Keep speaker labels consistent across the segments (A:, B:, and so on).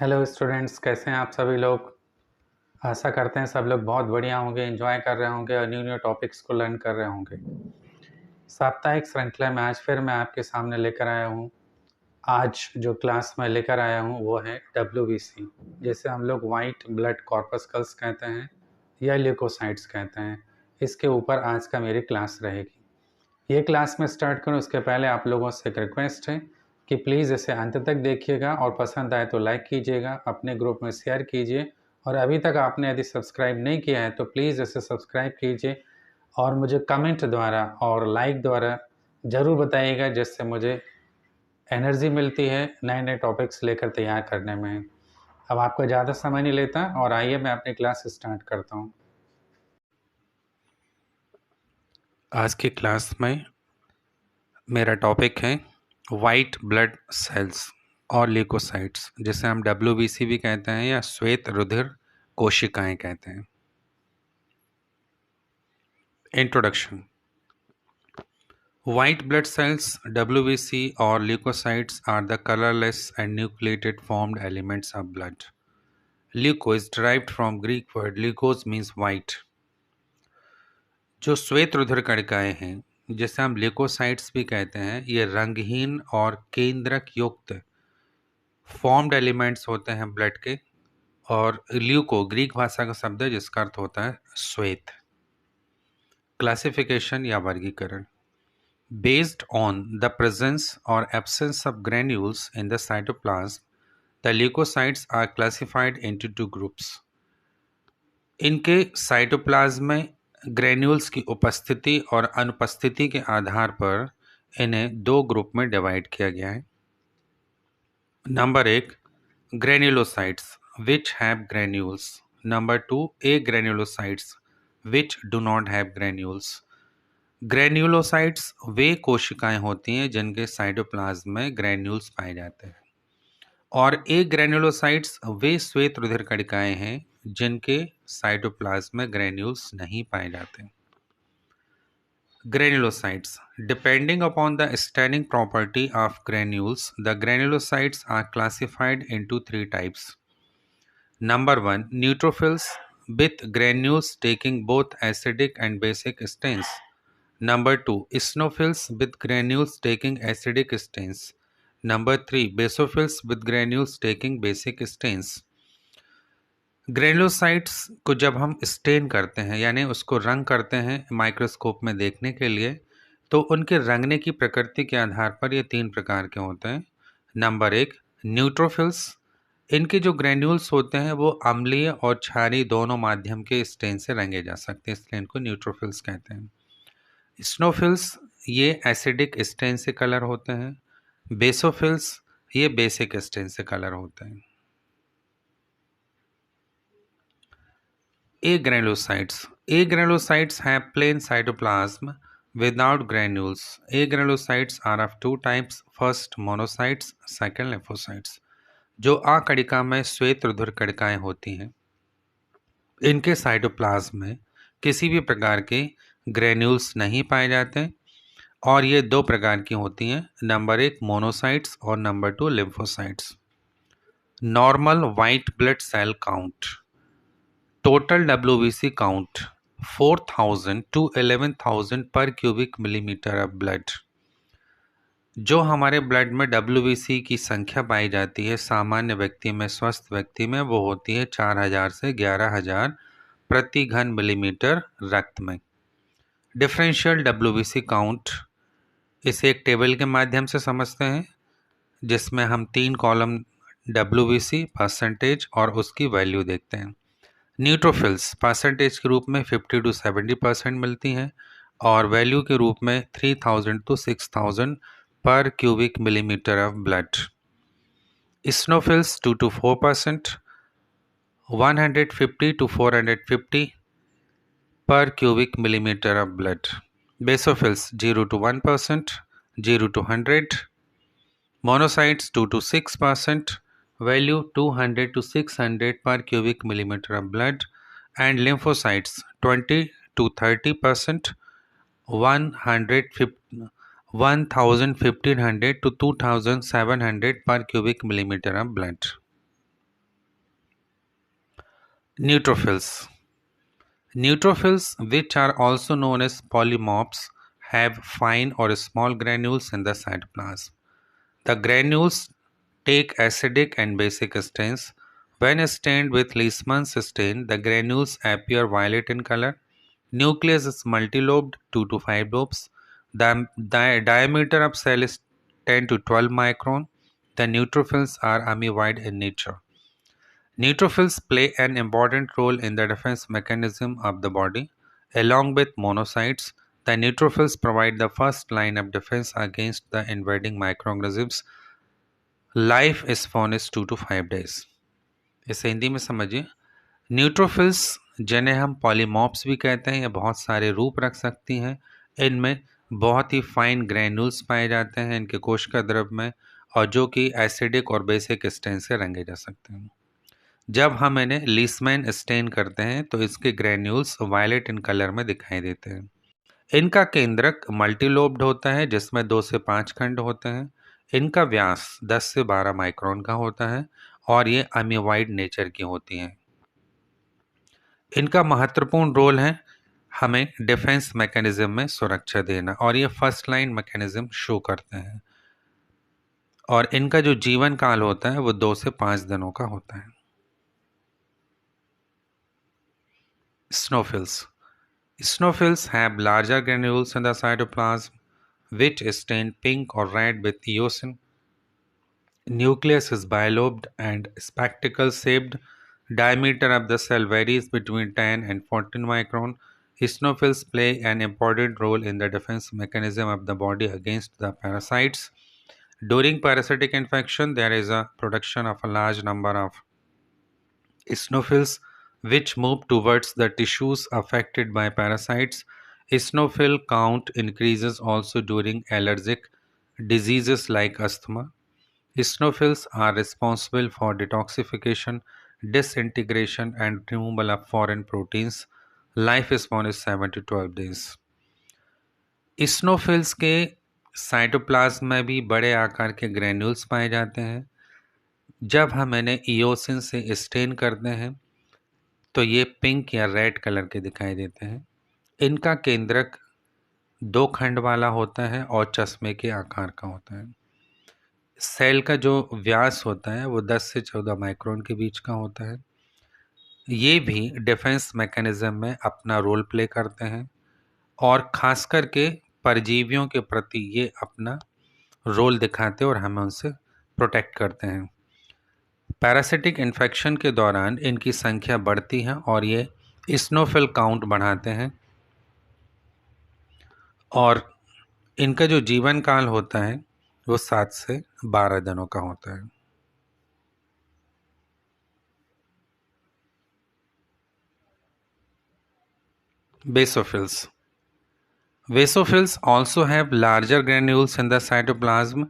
A: Hello students, कैसे हैं आप सभी लोग। आशा करते हैं सब लोग बहुत बढ़िया होंगे, एंजॉय कर रहे होंगे और न्यू न्यू टॉपिक्स को लर्न कर रहे होंगे। साप्ताहिक श्रृंखला में आज फिर मैं आपके सामने लेकर आया हूँ। आज जो क्लास मैं लेकर आया हूँ वो है WBC, जिसे हम लोग वाइट ब्लड कॉर्पस्कल्स कहते हैं या ल्यूकोसाइट्स कहते हैं। इसके ऊपर आज का मेरी क्लास रहेगी। ये क्लास में स्टार्ट करूँ उसके पहले आप लोगों से एक रिक्वेस्ट है कि प्लीज़ इसे अंत तक देखिएगा और पसंद आए तो लाइक कीजिएगा, अपने ग्रुप में शेयर कीजिए और अभी तक आपने यदि सब्सक्राइब नहीं किया है तो प्लीज़ इसे सब्सक्राइब कीजिए और मुझे कमेंट द्वारा और लाइक द्वारा ज़रूर बताइएगा, जिससे मुझे एनर्जी मिलती है नए नए टॉपिक्स लेकर तैयार करने में। अब आपका ज़्यादा समय नहीं लेता और आइए मैं अपनी क्लास स्टार्ट करता हूँ। आज की क्लास में मेरा टॉपिक है वाइट ब्लड सेल्स और ल्यूकोसाइट्स, जिसे हम WBC भी कहते हैं या श्वेत रुधिर कोशिकाएं कहते हैं। Introduction. White blood cells, WBC or leukocytes are the colorless and nucleated formed elements of blood. Leuko is derived from Greek word leukos means white. जो श्वेत रुधिर कणिकाएं हैं, जिसे हम ल्यूकोसाइट्स भी कहते हैं, ये रंगहीन और केंद्रक युक्त फॉर्म्ड एलिमेंट्स होते हैं ब्लड के। और ल्यूको ग्रीक भाषा का शब्द है जिसका अर्थ होता है श्वेत। क्लासिफिकेशन या वर्गीकरण। Based on the presence or absence of granules in the cytoplasm, the leukocytes are classified into two groups. इनके साइटोप्लाज्म में ग्रेन्यूल्स की उपस्थिति और अनुपस्थिति के आधार पर इन्हें दो ग्रुप में डिवाइड किया गया है। Number 1, granulocytes which have granules. Number 2, agranulocytes which do not have granules. Granulocytes वे कोशिकाएं होती हैं जिनके साइटोप्लाज्म में ग्रेन्यूल्स पाए जाते हैं, और ए ग्रेन्युलोसाइट्स वे श्वेत रुधिर कणिकाएं हैं जिनके साइटोप्लाज्म में ग्रेन्यूल्स नहीं पाए जाते। Granulocytes. Depending upon the staining property of granules, the granulocytes are classified into 3 types. Number 1, neutrophils with granules taking both acidic and basic stains. Number 2, eosinophils with granules taking acidic stains. Number 3, basophils with granules taking basic stains. Granulocytes को जब हम stand करते हैं यानी उसको रंग करते हैं माइक्रोस्कोप में देखने के लिए, तो उनके रंगने की प्रकृति के आधार पर ये 3 प्रकार के होते हैं। Number 1, neutrophils. इनके जो ग्रेन्यूल्स होते हैं वो अम्लीय और क्षारीय दोनों माध्यम के स्टेन से रंगे जा सकते हैं, इसलिए इनको न्यूट्रोफिल्स कहते हैं। स्नोफिल्स ये एसिडिक स्टेन से कलर होते हैं। बेसोफिल्स ये बेसिक स्टेन से कलर होते हैं। Agranulocytes. Agranulocytes have plain cytoplasm without granules. Agranulocytes are of two types. First, monocytes. Second, lymphocytes. जो आकणिका में श्वेत रुधिर कणिकाएं होती हैं, इनके साइटोप्लाज्म में किसी भी प्रकार के ग्रेन्यूल्स नहीं पाए जाते और ये 2 प्रकार की होती हैं। नंबर 1, मोनोसाइट्स और number 2, lymphocytes. Normal white blood cell count. Total WBC count 4000 to 11,000 पर क्यूबिक मिलीमीटर ऑफ ब्लड। जो हमारे ब्लड में WBC की संख्या पाई जाती है सामान्य व्यक्ति में, स्वस्थ व्यक्ति में, वो होती है 4000 से 11000 प्रति घन मिलीमीटर रक्त में। डिफरेंशियल WBC काउंट, इसे एक टेबल के माध्यम से समझते हैं जिसमें हम 3 कॉलम WBC, परसेंटेज और उसकी वैल्यू देखते हैं। न्यूट्रोफिल्स परसेंटेज के रूप में 50 to 70% मिलती हैं और वैल्यू के रूप में 3000 to 6000 पर cubic millimetre of blood. स्नोफिल्स 2 to 4%, 150 to 450 पर cubic millimetre of blood. Basophils 0 to 1%, 0 to 100। Monocytes 2 to 6%, value 200 to 600 per cubic millimeter of blood, and lymphocytes 20 to 30%, 1500 to 2700 per cubic millimeter of blood. Neutrophils. Neutrophils, which are also known as polymorphs, have fine or small granules in the cytoplasm. The granules take acidic and basic stains. When stained with Leishman's stain, the granules appear violet in color. Nucleus is multilobed, 2 to 5 lobes. The diameter of cell is 10 to 12 micron. The neutrophils are amoeboid in nature. Neutrophils play an important role in the defense mechanism of the body. Along with monocytes, the neutrophils provide the first line of defense against the invading microorganisms. Life spawn is 2 to 5 days। इसे हिंदी में समझिए। Neutrophils जिन्हें हम पॉलीमॉप्स भी कहते हैं, ये बहुत सारे रूप रख सकती हैं। इनमें बहुत ही फाइन ग्रैन्यूल्स पाए जाते हैं इनके कोशिका द्रव में, और जो कि एसिडिक और बेसिक स्टेन से रंगे जा सकते हैं। जब हम इन्हें लीसमैन स्टेन करते हैं तो इसके ग्रैन्यूल्स वायलेट इन कलर में दिखाई देते हैं। इनका केंद्रक मल्टीलोब्ड होता है जिसमें 2 से 5 खंड होते हैं। इनका व्यास 10 से 12 माइक्रोन का होता है और ये अमीवाइड नेचर की होती हैं। इनका महत्वपूर्ण रोल है हमें डिफेंस मैकेनिज्म में सुरक्षा देना, और ये फर्स्ट लाइन मैकेनिज्म शो करते हैं। और इनका जो जीवन काल होता है वो 2 से 5 दिनों का होता है। स्नोफिल्स। Snophils have larger granules in the cytoplasm, which stain pink or red with eosin. Nucleus is bilobed and spectacle-shaped. Diameter of the cell varies between 10 and 14 micron. Snophils play an important role in the defense mechanism of the body against the parasites. During parasitic infection, there is a production of a large number of Eosinophils, which move towards the tissues affected by parasites. Eosinophil count increases also during allergic diseases like asthma. Eosinophils are responsible for detoxification, disintegration, and removal of foreign proteins. Lifespan is 7 to 12 days. Eosinophils के cytoplasm में भी बड़े आकार के granules पाए जाते हैं। जब हम इन्हें इयोसिन से स्टेन करते हैं तो ये पिंक या रेड कलर के दिखाई देते हैं। इनका केंद्रक 2 खंड वाला होता है और चश्मे के आकार का होता है। सेल का जो व्यास होता है वो 10 से 14 माइक्रोन के बीच का होता है। ये भी डिफेंस मैकेनिज्म में अपना रोल प्ले करते हैं और ख़ास करके परजीवियों के प्रति ये अपना रोल दिखाते हैं और हमें उनसे प्रोटेक्ट करते हैं। पैरासिटिक इन्फेक्शन के दौरान इनकी संख्या बढ़ती है और ये स्नोफिल काउंट बढ़ाते हैं, और इनका जो जीवन काल होता है वो 7 से 12 दिनों का होता है। Basophils. Basophils also have larger granules in the cytoplasm.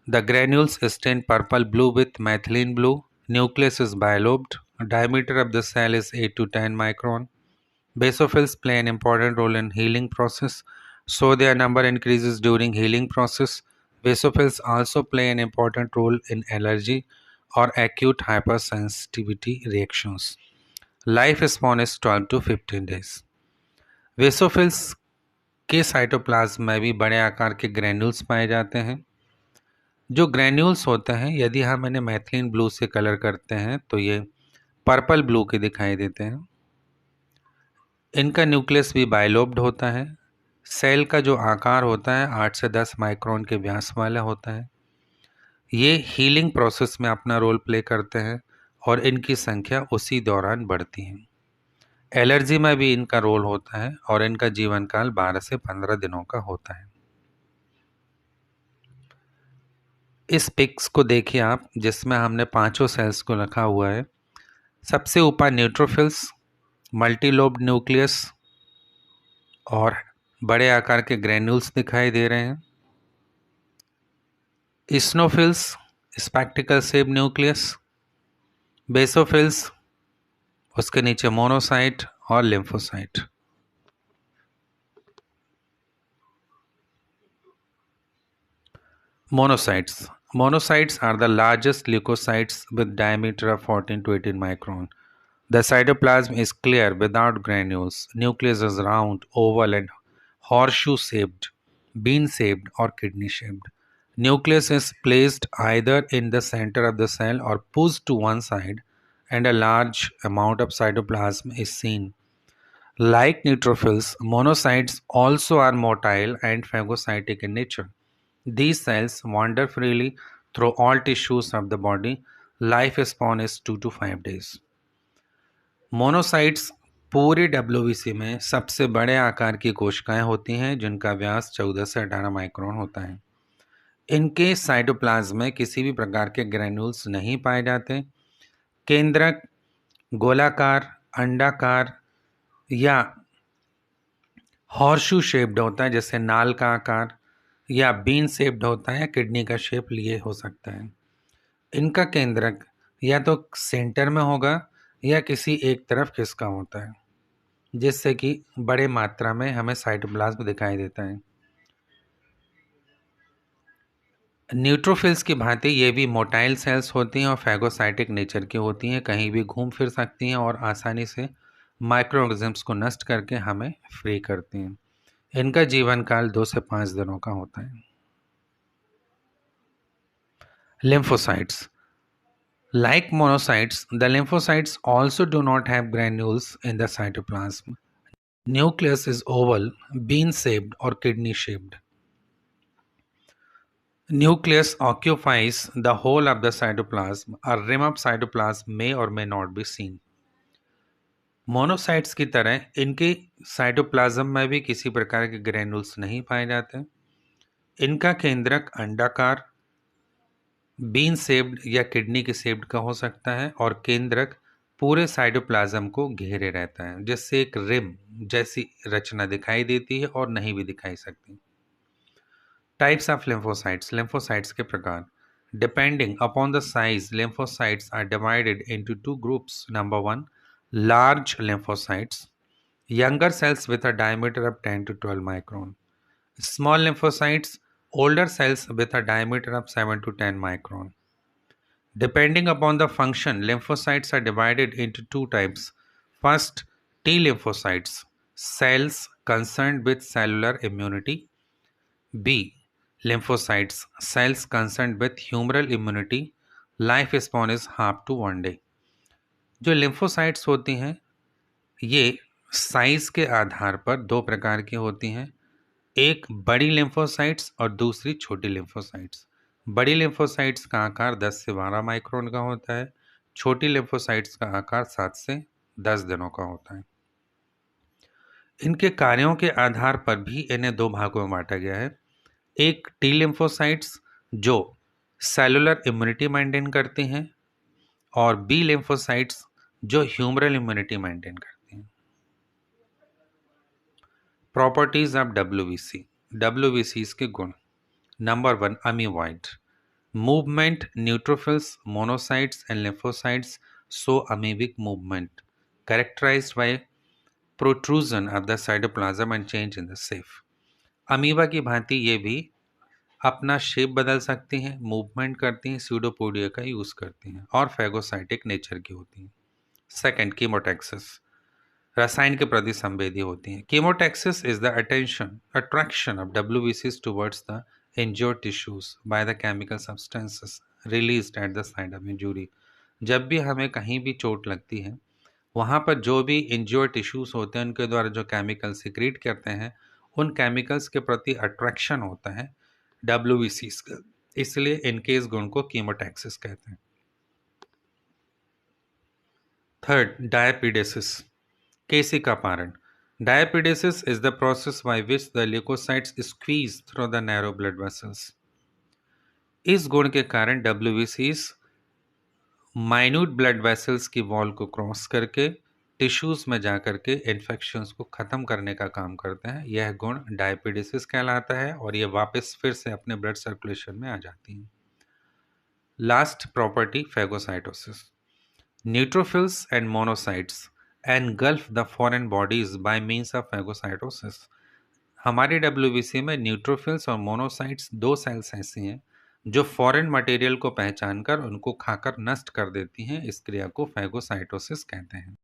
A: The granules stain purple blue with methylene blue. Nucleus is bilobed. Diameter of the cell is 8 to 10 micron. Basophils play an important role in healing process, so their number increases during healing process. Basophils also play an important role in allergy or acute hypersensitivity reactions. Lifespan is 12 to 15 days. Basophils के cytoplasm में भी बड़े आकार के granules पाए जाते हैं। जो ग्रैन्यूल्स होते हैं, यदि हम इन्हें मैथिलीन ब्लू से कलर करते हैं तो ये पर्पल ब्लू के दिखाई देते हैं। इनका न्यूक्लियस भी बाइलोब्ड होता है। सेल का जो आकार होता है 8 से 10 माइक्रोन के व्यास वाला होता है। ये हीलिंग प्रोसेस में अपना रोल प्ले करते हैं और इनकी संख्या उसी दौरान बढ़ती है। एलर्जी में भी इनका रोल होता है और इनका जीवन काल 12 से 15 दिनों का होता है। इस पिक्स को देखिए आप, जिसमें हमने पांचों सेल्स को रखा हुआ है। सबसे ऊपर न्यूट्रोफिल्स, मल्टीलोब्ड न्यूक्लियस और बड़े आकार के ग्रैन्यूल्स दिखाई दे रहे हैं। इस्नोफिल्स, स्पेक्टिकल शेप न्यूक्लियस। बेसोफिल्स, उसके नीचे मोनोसाइट और lymphocyte. Monocytes. Monocytes are the largest leukocytes with diameter of 14 to 18 micron. The cytoplasm is clear without granules. Nucleus is round, oval, and horseshoe shaped, bean shaped, or kidney shaped. Nucleus is placed either in the center of the cell or pushed to one side, and a large amount of cytoplasm is seen. Like neutrophils, monocytes also are motile and phagocytic in nature. These cells wander freely through all tissues of the body. Lifespan is 2 to 5 days. Monocytes पूरे WBC में सबसे बड़े आकार की कोशिकाएं होती हैं जिनका व्यास 14 से 18 माइक्रोन होता है। इनके साइटोप्लाज्म में किसी भी प्रकार के ग्रैन्यूल्स नहीं पाए जाते। केंद्रक गोलाकार, अंडाकार या हॉर्शू शेप्ड होता है, जैसे नाल का आकार, या बीन शेप्ड होता है या किडनी का शेप लिए हो सकता है। इनका केंद्रक या तो सेंटर में होगा या किसी एक तरफ खिसका होता है, जिससे कि बड़े मात्रा में हमें साइटोप्लाज्म दिखाई देता है। न्यूट्रोफिल्स की भांति ये भी मोटाइल सेल्स होती हैं और फैगोसाइटिक नेचर की होती हैं, कहीं भी घूम फिर सकती हैं और आसानी से माइक्रो ऑर्गेनिजम्स को नष्ट करके हमें फ्री करती हैं। इनका जीवन काल 2 से 5 दिनों का होता है। Lymphocytes Like monocytes, the lymphocytes also do not have granules in the cytoplasm. Nucleus is oval, bean-shaped or kidney-shaped. Nucleus occupies the whole of the cytoplasm. A rim of cytoplasm may or may not be seen. Monocytes की तरह इनके cytoplasm में भी किसी प्रकार के granules नहीं पाए जाते। इनका केंद्रक अंडाकार, बीन शेप्ड या किडनी के शेप्ड का हो सकता है और केंद्रक पूरे साइटोप्लाज्म को घेरे रहता है, जिससे एक रिम जैसी रचना दिखाई देती है और नहीं भी दिखाई सकती। Types of lymphocytes. लिम्फोसाइट्स के प्रकार। Depending upon the size, lymphocytes are divided into 2 groups. Number 1, large lymphocytes, younger cells with a diameter of 10 to 12 micron. Small lymphocytes, older cells with a diameter of 7 to 10 micron. Depending upon the function, lymphocytes are divided into 2 types. First, T lymphocytes, cells concerned with cellular immunity. B, lymphocytes, cells concerned with humoral immunity. Lifespan is half to 1 day. जो lymphocytes होती हैं ये size के आधार पर 2 प्रकार की होती हैं। एक बड़ी लिम्फोसाइट्स और दूसरी छोटी लिम्फोसाइट्स। बड़ी लिम्फोसाइट्स का आकार 10 से 12 माइक्रोन का होता है। छोटी लिम्फोसाइट्स का आकार 7 से 10 दिनों का होता है। इनके कार्यों के आधार पर भी इन्हें 2 भागों में बांटा गया है। एक टी लिम्फोसाइट्स जो सेलुलर इम्यूनिटी मेंटेन करती हैं और बी लिम्फोसाइट्स जो ह्यूमरल इम्यूनिटी मेंटेन करती हैं। Properties of WBC. डब्ल्यूबीसीज के गुण। Number 1, amoeboid movement. Neutrophils, monocytes and lymphocytes show amoebic movement characterised by protrusion of the cytoplasm and change in the shape. Amoeba की भांति ये भी अपना शेप बदल सकती हैं, मूवमेंट करती हैं, स्यूडोपोडिया का यूज करती हैं और फैगोसाइटिक नेचर की होती हैं। सेकंड, कीमोटैक्सिस रसायन के प्रति संवेदी होती हैं। Chemotaxis is the attraction of डब्ल्यूबीसीज towards the injured tissues by the chemical substances released at the site of injury. जब भी हमें कहीं भी चोट लगती है, वहाँ पर जो भी इंज्योर्ड टिश्यूज होते हैं उनके द्वारा जो केमिकल सिक्रीट करते हैं, उन केमिकल्स के प्रति अट्रैक्शन होता है डब्ल्यूबीसीज का, इसलिए इनके इस गुण को कीमोटैक्सिस कहते हैं। थर्ड, डायपिडेसिस केसिका पारण। Diapedesis is the process by which the leukocytes squeeze through the narrow blood vessels. इस गुण के कारण WBCs माइन्यूट ब्लड वेसल्स की वॉल को क्रॉस करके टिश्यूज में जाकर के इन्फेक्शंस को खत्म करने का काम करते हैं। यह गुण डायपिडेसिस कहलाता है और यह वापस फिर से अपने ब्लड सर्कुलेशन में आ जाती है। Last property, phagocytosis. Neutrophils and monocytes engulf the foreign bodies by means of phagocytosis. हमारे WBC में न्यूट्रोफिल्स और मोनोसाइट्स 2 सेल्स ऐसी हैं जो फॉरेन मटेरियल को पहचानकर उनको खाकर नष्ट कर देती हैं। इस क्रिया को फैगोसाइटोसिस कहते हैं।